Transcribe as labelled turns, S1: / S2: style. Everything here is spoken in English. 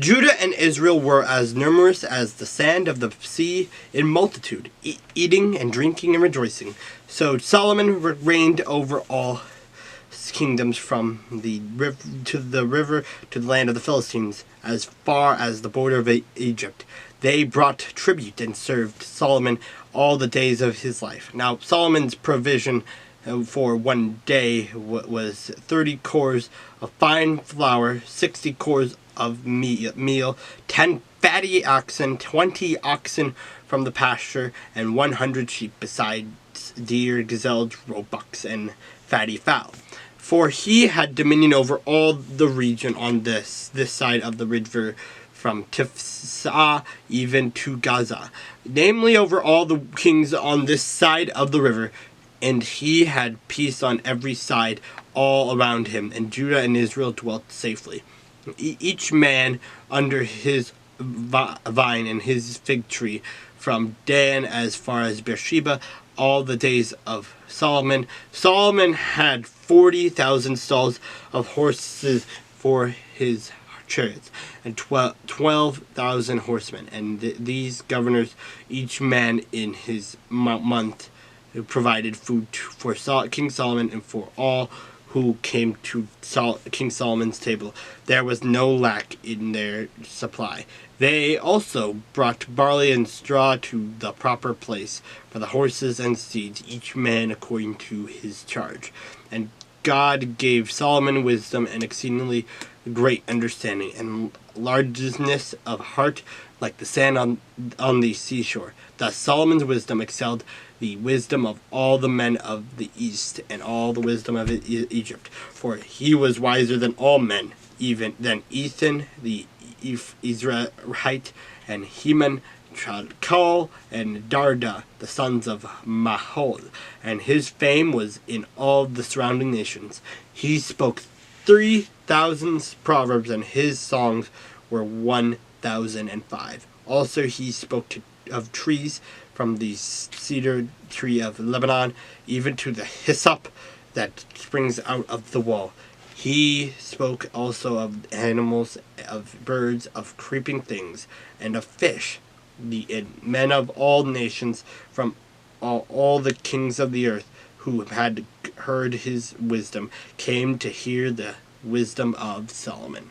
S1: Judah and Israel were as numerous as the sand of the sea in multitude, eating and drinking and rejoicing. So Solomon reigned over all kingdoms from the river to the land of the Philistines, as far as the border of Egypt. They brought tribute and served Solomon all the days of his life. Now Solomon's provision for one day was 30 cores of fine flour, 60 cores of meal, 10 fatty oxen, 20 oxen from the pasture, and 100 sheep, besides deer, gazelles, roebucks, and fatty fowl. For he had dominion over all the region on this side of the river, from Tiphsah even to Gaza, namely over all the kings on this side of the river. And he had peace on every side all around him, and Judah and Israel dwelt safely, each man under his vine and his fig tree, from Dan as far as Beersheba, all the days of Solomon. Solomon had 40,000 stalls of horses for his chariots, and 12,000 horsemen. And these governors, each man in his month, provided food for King Solomon and for all who came to King Solomon's table. There was no lack in their supply. They also brought barley and straw to the proper place for the horses and steeds, each man according to his charge. And God gave Solomon wisdom and exceedingly great understanding, and largeness of heart like the sand on the seashore. Thus Solomon's wisdom excelled the wisdom of all the men of the east, and all the wisdom of Egypt. For he was wiser than all men, even than Ethan the Ezrahite, and Heman, Chalcol, and Darda, the sons of Mahol. And his fame was in all the surrounding nations. He spoke 3,000 proverbs, and his songs were 1,005. Also he spoke of trees, from the cedar tree of Lebanon, even to the hyssop that springs out of the wall. He spoke also of animals, of birds, of creeping things, and of fish. The men of all nations, from all the kings of the earth, who had heard his wisdom, came to hear the wisdom of Solomon.